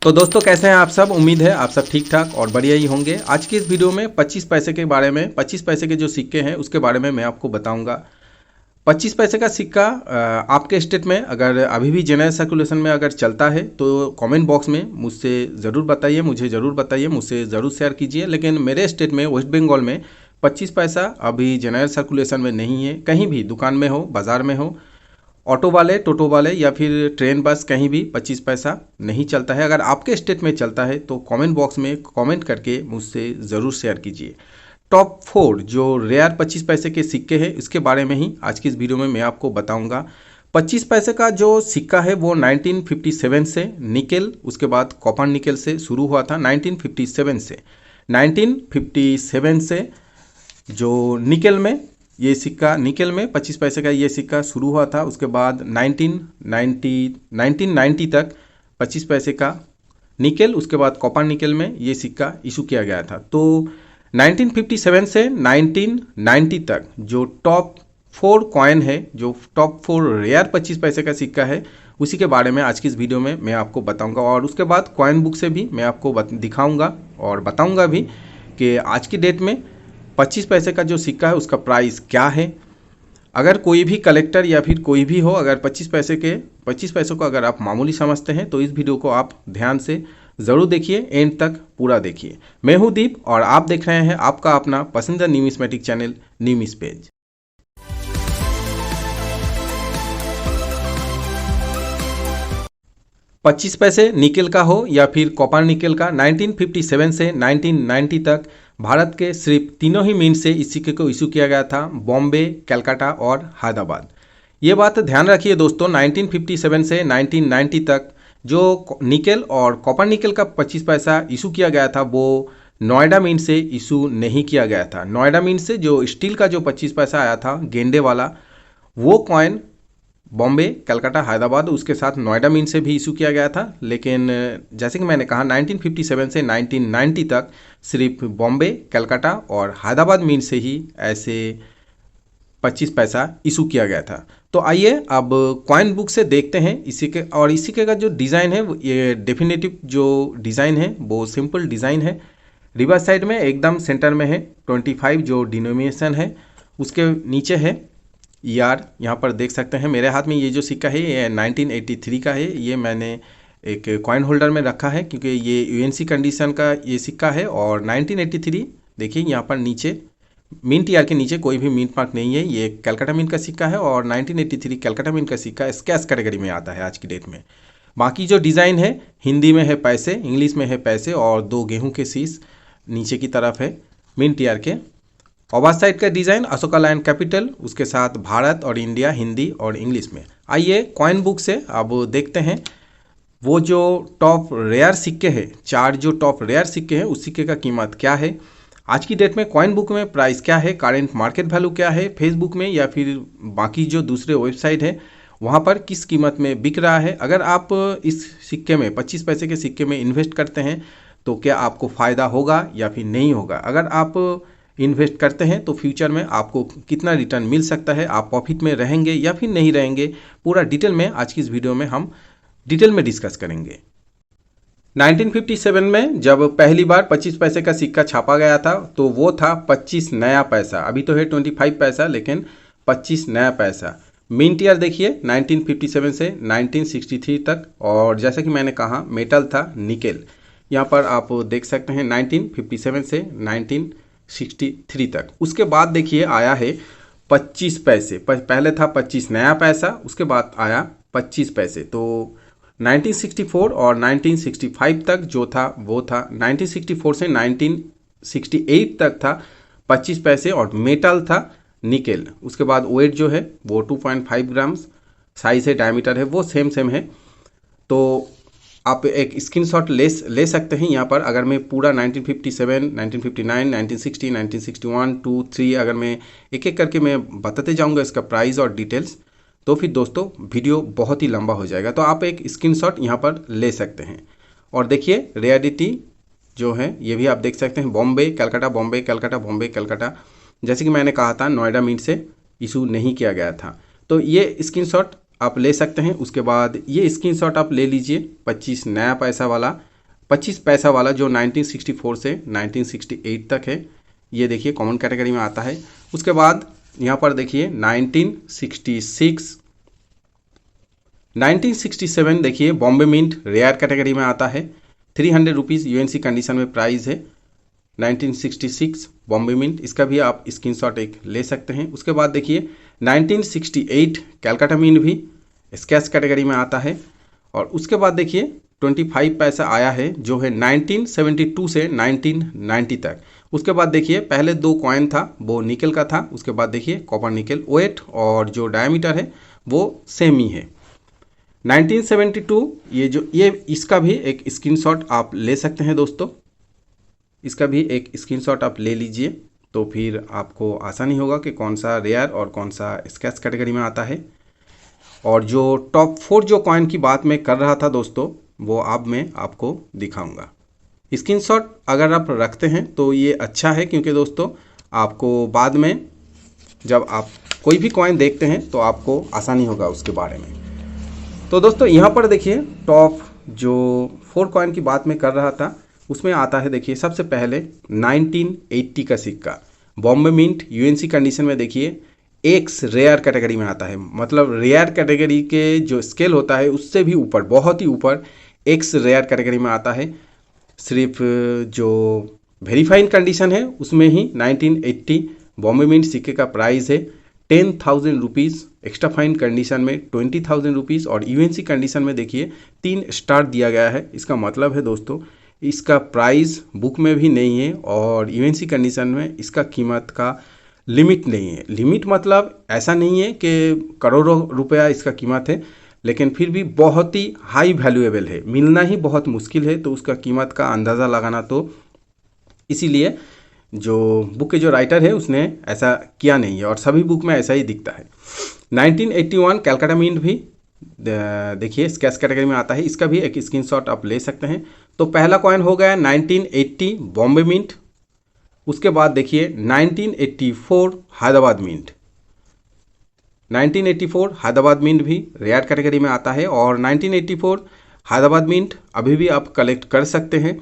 तो दोस्तों कैसे हैं आप सब। उम्मीद है आप सब ठीक ठाक और बढ़िया ही होंगे। आज की इस वीडियो में 25 पैसे के बारे में, 25 पैसे के जो सिक्के हैं उसके बारे में मैं आपको बताऊंगा। 25 पैसे का सिक्का आपके स्टेट में अगर अभी भी जनरल सर्कुलेशन में अगर चलता है तो कमेंट बॉक्स में मुझसे ज़रूर बताइए, मुझे ज़रूर बताइए, मुझसे ज़रूर शेयर कीजिए। लेकिन मेरे स्टेट में वेस्ट बंगाल में 25 पैसा अभी जनरल सर्कुलेशन में नहीं है। कहीं भी दुकान में हो, बाज़ार में हो, ऑटो वाले, टोटो वाले या फिर ट्रेन बस, कहीं भी 25 पैसा नहीं चलता है। अगर आपके स्टेट में चलता है तो कमेंट बॉक्स में कमेंट करके मुझसे ज़रूर शेयर कीजिए। टॉप 4 जो रेयर 25 पैसे के सिक्के हैं इसके बारे में ही आज की इस वीडियो में मैं आपको बताऊंगा। 25 पैसे का जो सिक्का है वो 1957 से निकेल, उसके बाद कॉपर निकेल से शुरू हुआ था। 1957 से जो निकेल में ये सिक्का, निकेल में 25 पैसे का ये सिक्का शुरू हुआ था। उसके बाद 1990 तक 25 पैसे का निकेल, उसके बाद कॉपर निकेल में ये सिक्का इशू किया गया था। तो 1957 से 1990 तक जो टॉप 4 कॉइन है, जो टॉप 4 रेयर 25 पैसे का सिक्का है, उसी के बारे में आज की इस वीडियो में मैं आपको बताऊंगा। और उसके बाद कॉइन बुक से भी मैं आपको दिखाऊंगा और बताऊंगा भी कि आज की डेट में 25 पैसे का जो सिक्का है उसका प्राइस क्या है। अगर कोई भी कलेक्टर या फिर कोई भी हो, अगर 25 पैसों को अगर आप मामूली समझते हैं तो इस वीडियो को आप ध्यान से ज़रूर देखिए, एंड तक पूरा देखिए। मैं हूं दीप और आप देख रहे हैं आपका अपना पसंदीदा न्यूमिस्मेटिक चैनल न्यूमिस पेज। 25 पैसे निकेल का हो या फिर कॉपर निकेल का, 1957 से 1990 तक भारत के सिर्फ तीनों ही मिंट से इस सिक्के को इशू किया गया था, बॉम्बे, कलकत्ता और हैदराबाद। ये बात ध्यान रखिए दोस्तों, 1957 से 1990 तक जो निकेल और कॉपर निकेल का 25 पैसा इशू किया गया था वो नोएडा मिंट से इशू नहीं किया गया था। नोएडा मिंट से जो स्टील का जो 25 पैसा आया था गेंडे वाला, वो कॉइन बॉम्बे, कलकत्ता, हैदराबाद, उसके साथ नोएडा मिंट से भी इशू किया गया था। लेकिन जैसे कि मैंने कहा 1957 से 1990 तक सिर्फ बॉम्बे, कलकत्ता और हैदराबाद मिंट से ही ऐसे 25 पैसा इशू किया गया था। तो आइए अब कॉइन बुक से देखते हैं इसी के। और इसी के का जो डिज़ाइन है, ये डेफिनेटिव जो डिज़ाइन है वो सिंपल डिज़ाइन है। रिवर्स साइड में एकदम सेंटर में है 25 जो डिनोमिनेशन है, उसके नीचे है यार, यहाँ पर देख सकते हैं। मेरे हाथ में ये जो सिक्का है ये 1983 का है। ये मैंने एक कॉइन होल्डर में रखा है क्योंकि ये यूएनसी कंडीशन का ये सिक्का है। और 1983 देखिए यहाँ पर नीचे मिंट ईयर के नीचे कोई भी मिंट मार्क नहीं है। ये कलकत्ता मिंट का सिक्का है और 1983 कलकत्ता मिंट का सिक्का स्कैश कैटेगरी में आता है आज की डेट में। बाकी जो डिज़ाइन है हिंदी में है पैसे, इंग्लिश में है पैसे और 2 गेहूँ के शीश नीचे की तरफ है मिंट ईयर के। ओवर साइड का डिज़ाइन अशोका लाइन कैपिटल, उसके साथ भारत और इंडिया हिंदी और इंग्लिश में। आइए कॉइन बुक से अब देखते हैं वो जो टॉप रेयर सिक्के हैं, 4 जो टॉप रेयर सिक्के हैं उस सिक्के का कीमत क्या है आज की डेट में। कॉइन बुक में प्राइस क्या है, करेंट मार्केट वैल्यू क्या है, फेसबुक में या फिर बाकी जो दूसरे वेबसाइट है वहाँ पर किस कीमत में बिक रहा है। अगर आप इस सिक्के में 25 पैसे के सिक्के में इन्वेस्ट करते हैं तो क्या आपको फ़ायदा होगा या फिर नहीं होगा। अगर आप इन्वेस्ट करते हैं तो फ्यूचर में आपको कितना रिटर्न मिल सकता है, आप प्रॉफिट में रहेंगे या फिर नहीं रहेंगे, पूरा डिटेल में आज की इस वीडियो में हम डिटेल में डिस्कस करेंगे। 1957 में जब पहली बार 25 पैसे का सिक्का छापा गया था तो वो था 25 नया पैसा। अभी तो है 25 पैसा लेकिन 25 नया पैसा। मिंट ईयर देखिए 1957 से 1963 तक। और जैसा कि मैंने कहा मेटल था निकेल, यहाँ पर आप देख सकते हैं 1957 से 1963 तक। उसके बाद देखिए आया है 25 पैसे। पहले था 25 नया पैसा, उसके बाद आया 25 पैसे। तो 1964 और 1965 तक जो था वो था 1964 से 1968 तक था 25 पैसे और मेटल था निकेल। उसके बाद वेट जो है वो 2.5 ग्राम साइज है, डायमीटर है वो सेम है। तो आप एक स्क्रीनशॉट ले सकते हैं यहाँ पर। अगर मैं पूरा 1957, 1959, 1960, 1961, 2, 3 अगर मैं एक एक करके मैं बताते जाऊँगा इसका प्राइस और डिटेल्स तो फिर दोस्तों वीडियो बहुत ही लंबा हो जाएगा। तो आप एक स्क्रीनशॉट यहाँ पर ले सकते हैं। और देखिए रेयरिटी जो है ये भी आप देख सकते हैं, बॉम्बे, कलकत्ता, बॉम्बे, कलकत्ता, बॉम्बे, कलकत्ता। जैसे कि मैंने कहा था नोएडा मिंट से इशू नहीं किया गया था। तो ये स्क्रीनशॉट आप ले सकते हैं। उसके बाद ये स्क्रीनशॉट आप ले लीजिए 25 नया पैसा वाला 25 पैसा वाला जो 1964 से 1968 तक है, ये देखिए कॉमन कैटेगरी में आता है। उसके बाद यहाँ पर देखिए 1966, 1967 देखिए बॉम्बे मिंट रेयर कैटेगरी में आता है, 300 रुपीज़ यूएनसी कंडीशन में प्राइस है। 1966 बॉम्बे मिंट, इसका भी आप स्क्रीनशॉट एक ले सकते हैं। उसके बाद देखिए 1968 कैलकाटा मिंट भी स्कैच कैटेगरी में आता है। और उसके बाद देखिए 25 पैसा आया है जो है 1972 से 1990 तक। उसके बाद देखिए पहले 2 कॉइन था वो निकल का था, उसके बाद देखिए कॉपर निकल, वेट और जो डायमीटर है वो सेम ही है। 1972 ये इसका भी एक स्क्रीनशॉट आप ले सकते हैं दोस्तों, इसका भी एक स्क्रीनशॉट आप ले लीजिए तो फिर आपको आसानी होगा कि कौन सा रेयर और कौन सा स्कैच कैटेगरी में आता है। और जो टॉप 4 जो कॉइन की बात मैं कर रहा था दोस्तों, वो अब मैं आपको दिखाऊंगा। स्क्रीनशॉट अगर आप रखते हैं तो ये अच्छा है, क्योंकि दोस्तों आपको बाद में जब आप कोई भी कॉइन देखते हैं तो आपको आसानी होगा उसके बारे में। तो दोस्तों यहाँ पर देखिए टॉप जो 4 कॉइन की बात मैं कर रहा था उसमें आता है देखिए सबसे पहले 1980 का सिक्का बॉम्बे मिंट यूएनसी कंडीशन में देखिए एक्स रेयर कैटेगरी में आता है। मतलब रेयर कैटेगरी के जो स्केल होता है उससे भी ऊपर, बहुत ही ऊपर एक्स रेयर कैटेगरी में आता है। सिर्फ जो वेरीफाइड कंडीशन है उसमें ही 1980 बॉम्बे मिंट सिक्के का प्राइस है 10,000 रुपीज़, एक्स्ट्रा फाइन कंडीशन में 20,000 रुपीज़ और यूएनसी कंडीशन में देखिए 3 स्टार दिया गया है। इसका मतलब है दोस्तों इसका प्राइस बुक में भी नहीं है और यूएनसी कंडीशन में इसका कीमत का लिमिट नहीं है। लिमिट मतलब ऐसा नहीं है कि करोड़ों रुपया इसका कीमत है, लेकिन फिर भी बहुत ही हाई वैल्यूएबल है, मिलना ही बहुत मुश्किल है, तो उसका कीमत का अंदाज़ा लगाना तो इसीलिए जो बुक के जो राइटर है उसने ऐसा किया नहीं है और सभी बुक में ऐसा ही दिखता है। 1981 कैलकाटा मिंट भी देखिए स्कैच कैटेगरी में आता है, इसका भी एक स्क्रीनशॉट आप ले सकते हैं। तो पहला कॉइन हो गया 1980 बॉम्बे मिंट। उसके बाद देखिए 1984 हैदराबाद मिंट, 1984 हैदराबाद मिंट भी रेयर कैटेगरी में आता है और 1984 हैदराबाद मिंट अभी भी आप कलेक्ट कर सकते हैं।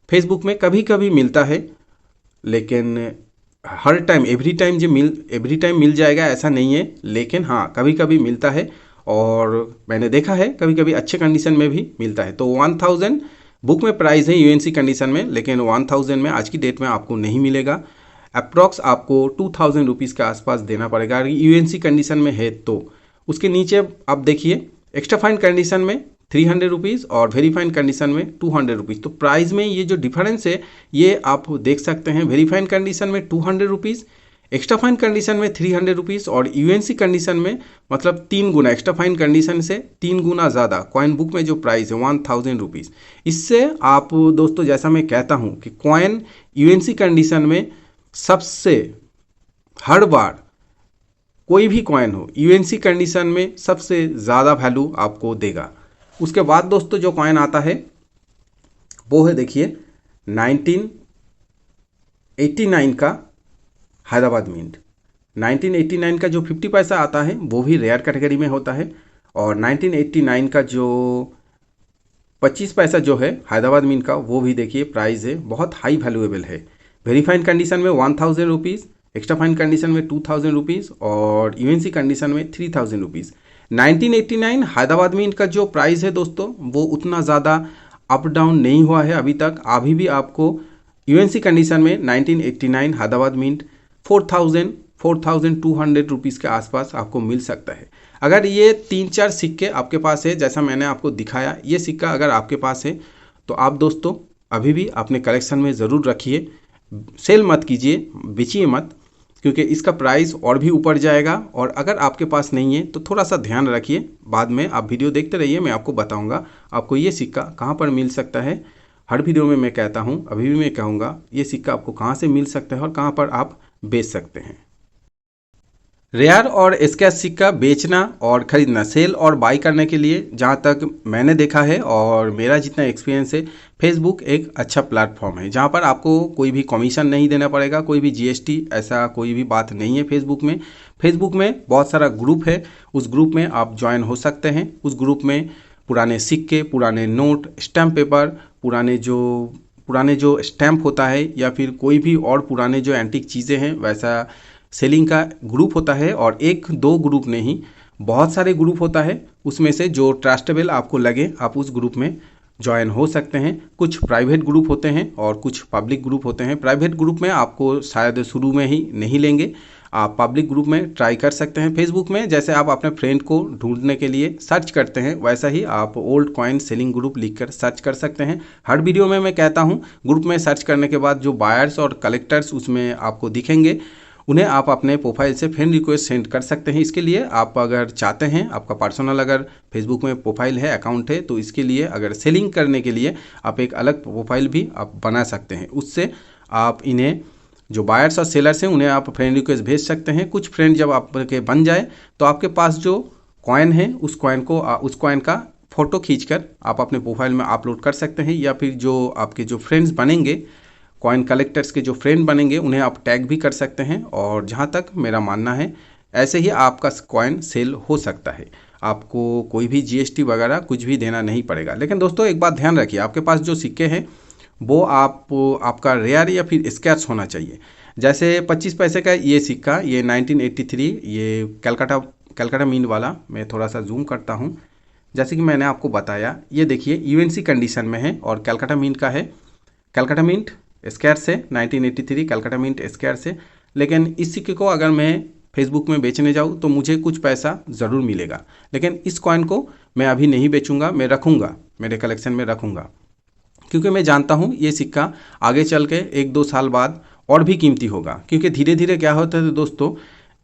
फेसबुक में कभी कभी मिलता है, लेकिन हर टाइम एवरी टाइम मिल जाएगा ऐसा नहीं है, लेकिन हाँ कभी कभी मिलता है और मैंने देखा है कभी कभी अच्छे कंडीशन में भी मिलता है। तो 1000 बुक में प्राइस है यूएनसी कंडीशन में, लेकिन 1000 में आज की डेट में आपको नहीं मिलेगा। अप्रॉक्स आपको 2000 रुपीज़ के आसपास देना पड़ेगा अगर यूएनसी कंडीशन में है तो। उसके नीचे आप देखिए एक्स्ट्रा फाइन कंडीशन में 300 रुपीज़ और वेरीफाइड कंडीशन में 200 रुपीज़। तो प्राइस में ये जो डिफरेंस है ये आप देख सकते हैं। वेरीफाइड कंडीशन में 200 रुपीज़, एक्स्ट्रा फाइन कंडीशन में 300 रुपीज़ और यूएनसी कंडीशन में मतलब 3 गुना, एक्स्ट्रा फाइन कंडीशन से 3 गुना ज़्यादा कॉइन बुक में जो प्राइस है 1000 रुपीज़। इससे आप दोस्तों जैसा मैं कहता हूँ कि कॉइन यूएनसी कंडीशन में सबसे हर बार कोई भी कॉइन हो यूएनसी कंडीशन में सबसे ज़्यादा वैल्यू आपको देगा। उसके बाद दोस्तों जो कॉइन आता है वो है देखिए 1989 का हैदराबाद मिंट। 1989 का जो 50 पैसा आता है वो भी रेयर कैटेगरी में होता है और 1989 का जो 25 पैसा जो है हैदराबाद मिंट का वो भी देखिए प्राइस है बहुत हाई वैल्यूएबल है। वेरीफाइड कंडीशन में 1000 रुपीज़, एक्स्ट्रा फाइन कंडीशन में 2000 रुपीज़ और यूएनसी कंडीशन में 3000 रुपीज़। 1989 हैदराबाद मिंट का जो प्राइस है दोस्तों वो उतना ज़्यादा अप डाउन नहीं हुआ है अभी तक। अभी भी आपको यूएनसी कंडीशन में 1989 हैदराबाद मिंट 4200 रुपीज़ के आसपास आपको मिल सकता है। अगर ये 3-4 सिक्के आपके पास है जैसा मैंने आपको दिखाया, ये सिक्का अगर आपके पास है तो आप दोस्तों अभी भी अपने कलेक्शन में ज़रूर रखिए, सेल मत कीजिए, बेचिए मत, क्योंकि इसका प्राइस और भी ऊपर जाएगा। और अगर आपके पास नहीं है तो थोड़ा सा ध्यान रखिए, बाद में आप वीडियो देखते रहिए, मैं आपको बताऊंगा आपको ये सिक्का कहाँ पर मिल सकता है। हर वीडियो में मैं कहता हूँ, अभी भी मैं कहूँगा ये सिक्का आपको कहाँ से मिल सकता है और कहाँ पर आप बेच सकते हैं। रेयर और स्कैच सिक्का बेचना और ख़रीदना, सेल और बाई करने के लिए जहाँ तक मैंने देखा है और मेरा जितना एक्सपीरियंस है, फेसबुक एक अच्छा प्लेटफॉर्म है जहाँ पर आपको कोई भी कमीशन नहीं देना पड़ेगा, कोई भी जीएसटी ऐसा कोई भी बात नहीं है। फेसबुक में बहुत सारा ग्रुप है, उस ग्रुप में आप ज्वाइन हो सकते हैं। उस ग्रुप में पुराने सिक्के, पुराने नोट, स्टैम्प पेपर, पुराने जो स्टैम्प होता है या फिर कोई भी और पुराने जो एंटीक चीज़ें हैं वैसा सेलिंग का ग्रुप होता है। और एक दो ग्रुप नहीं, बहुत सारे ग्रुप होता है, उसमें से जो ट्रस्टेबल आपको लगे आप उस ग्रुप में ज्वाइन हो सकते हैं। कुछ प्राइवेट ग्रुप होते हैं और कुछ पब्लिक ग्रुप होते हैं। प्राइवेट ग्रुप में आपको शायद शुरू में ही नहीं लेंगे, आप पब्लिक ग्रुप में ट्राई कर सकते हैं। फेसबुक में जैसे आप अपने फ्रेंड को ढूंढने के लिए सर्च करते हैं वैसा ही आप ओल्ड कॉइन सेलिंग ग्रुप लिखकर सर्च कर सकते हैं। हर वीडियो में मैं कहता हूं ग्रुप में सर्च करने के बाद जो बायर्स और कलेक्टर्स उसमें आपको दिखेंगे उन्हें आप अपने प्रोफाइल से फ्रेंड रिक्वेस्ट सेंड कर सकते हैं। इसके लिए आप अगर चाहते हैं, आपका पर्सनल अगर फेसबुक में प्रोफाइल है, अकाउंट है, तो इसके लिए अगर सेलिंग करने के लिए आप एक अलग प्रोफाइल भी आप बना सकते हैं। उससे आप इन्हें जो बायर्स और सेलर्स हैं उन्हें आप फ्रेंड रिक्वेस्ट भेज सकते हैं। कुछ फ्रेंड जब आपके बन जाए तो आपके पास जो कॉइन है उस कॉइन का फ़ोटो खींचकर आप अपने प्रोफाइल में अपलोड कर सकते हैं। या फिर जो आपके जो फ्रेंड्स बनेंगे, कॉइन कलेक्टर्स के जो फ्रेंड बनेंगे, उन्हें आप टैग भी कर सकते हैं। और जहाँ तक मेरा मानना है ऐसे ही आपका कॉइन सेल हो सकता है, आपको कोई भी GST वगैरह कुछ भी देना नहीं पड़ेगा। लेकिन दोस्तों एक बात ध्यान रखिए, आपके पास जो सिक्के हैं वो आपका रेयर या फिर स्कैर्स होना चाहिए। जैसे 25 पैसे का ये सिक्का, ये 1983, ये कलकत्ता मिंट वाला, मैं थोड़ा सा जूम करता हूँ। जैसे कि मैंने आपको बताया, ये देखिए UNC कंडीशन में है और कलकत्ता मिंट का है। कलकत्ता मिंट स्कैर्स से 1983 कलकत्ता मिंट स्कैर्स से। लेकिन इस सिक्के को अगर मैं फेसबुक में बेचने जाऊँ तो मुझे कुछ पैसा ज़रूर मिलेगा। लेकिन इस कॉइन को मैं अभी नहीं बेचूंगा, मैं रखूँगा, मेरे कलेक्शन में रखूँगा, क्योंकि मैं जानता हूँ ये सिक्का आगे चल के 1-2 साल बाद और भी कीमती होगा। क्योंकि धीरे धीरे क्या होता है दोस्तों,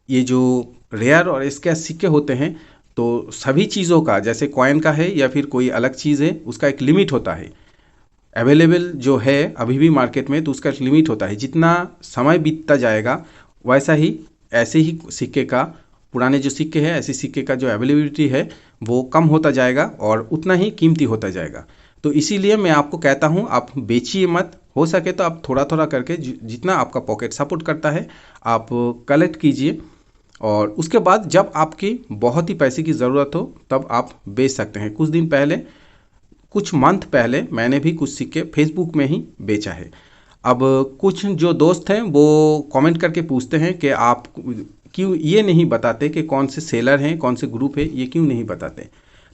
ये जो रेयर और स्कैर्स सिक्के होते हैं तो सभी चीज़ों का, जैसे कॉइन का है या फिर कोई अलग चीज़ है, उसका एक लिमिट होता है। अवेलेबल जो है अभी भी मार्केट में, तो उसका एक लिमिट होता है। जितना समय बीतता जाएगा वैसा ही ऐसे ही सिक्के का, पुराने जो सिक्के हैं ऐसे सिक्के का जो अवेलेबिलिटी है वो कम होता जाएगा और उतना ही कीमती होता जाएगा। तो इसीलिए मैं आपको कहता हूँ आप बेचिए मत, हो सके तो आप थोड़ा थोड़ा करके जितना आपका पॉकेट सपोर्ट करता है आप कलेक्ट कीजिए। और उसके बाद जब आपकी बहुत ही पैसे की ज़रूरत हो तब आप बेच सकते हैं। कुछ मंथ पहले मैंने भी कुछ सिक्के फेसबुक में ही बेचा है। अब कुछ जो दोस्त हैं वो कमेंट करके पूछते हैं कि आप क्यों ये नहीं बताते कि कौन से सेलर हैं, कौन से ग्रुप है, ये क्यों नहीं बताते।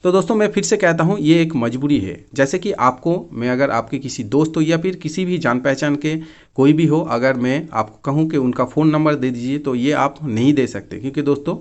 तो दोस्तों मैं फिर से कहता हूँ ये एक मजबूरी है। जैसे कि मैं अगर आपके किसी दोस्त हो या फिर किसी भी जान पहचान के कोई भी हो, अगर मैं आपको कहूँ कि उनका फ़ोन नंबर दे दीजिए तो ये आप नहीं दे सकते, क्योंकि दोस्तों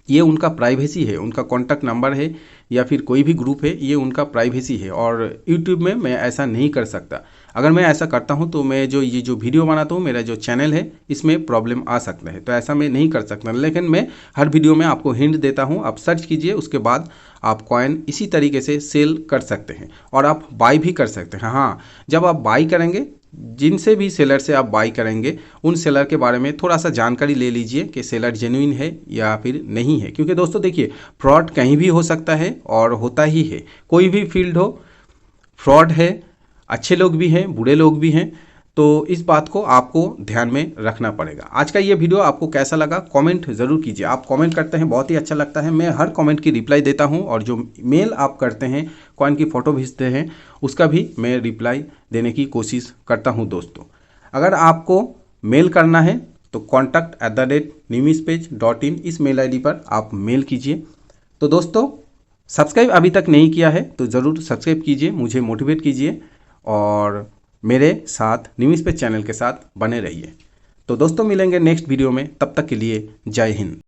ये उनका प्राइवेसी है, उनका कॉन्टैक्ट नंबर है या फिर कोई भी ग्रुप है, ये उनका प्राइवेसी है। और यूट्यूब में मैं ऐसा नहीं कर सकता। अगर मैं ऐसा करता हूं तो मैं ये जो वीडियो बनाता हूं, मेरा जो चैनल है, इसमें प्रॉब्लम आ सकता है, तो ऐसा मैं नहीं कर सकता। लेकिन मैं हर वीडियो में आपको हिंट देता हूं, आप सर्च कीजिए, उसके बाद आप कॉइन इसी तरीके से सेल कर सकते हैं और आप बाई भी कर सकते हैं। हाँ, जब आप बाई करेंगे, जिनसे भी सेलर से आप बाई करेंगे उन सेलर के बारे में थोड़ा सा जानकारी ले लीजिए कि सेलर जेन्युइन है या फिर नहीं है। क्योंकि दोस्तों देखिए, फ्रॉड कहीं भी हो सकता है और होता ही है, कोई भी फील्ड हो फ्रॉड है, अच्छे लोग भी हैं, बुरे लोग भी हैं। तो इस बात को आपको ध्यान में रखना पड़ेगा। आज का ये वीडियो आपको कैसा लगा कमेंट ज़रूर कीजिए। आप कमेंट करते हैं, बहुत ही अच्छा लगता है, मैं हर कमेंट की रिप्लाई देता हूं। और जो मेल आप करते हैं, कॉइन की फ़ोटो भेजते हैं, उसका भी मैं रिप्लाई देने की कोशिश करता हूं। दोस्तों अगर आपको मेल करना है तो contact@newmispage.in इस मेल ID पर आप मेल कीजिए। तो दोस्तों सब्सक्राइब अभी तक नहीं किया है तो ज़रूर सब्सक्राइब कीजिए, मुझे मोटिवेट कीजिए और मेरे साथ न्यूमिस्पेज चैनल के साथ बने रहिए। तो दोस्तों मिलेंगे नेक्स्ट वीडियो में, तब तक के लिए जय हिंद।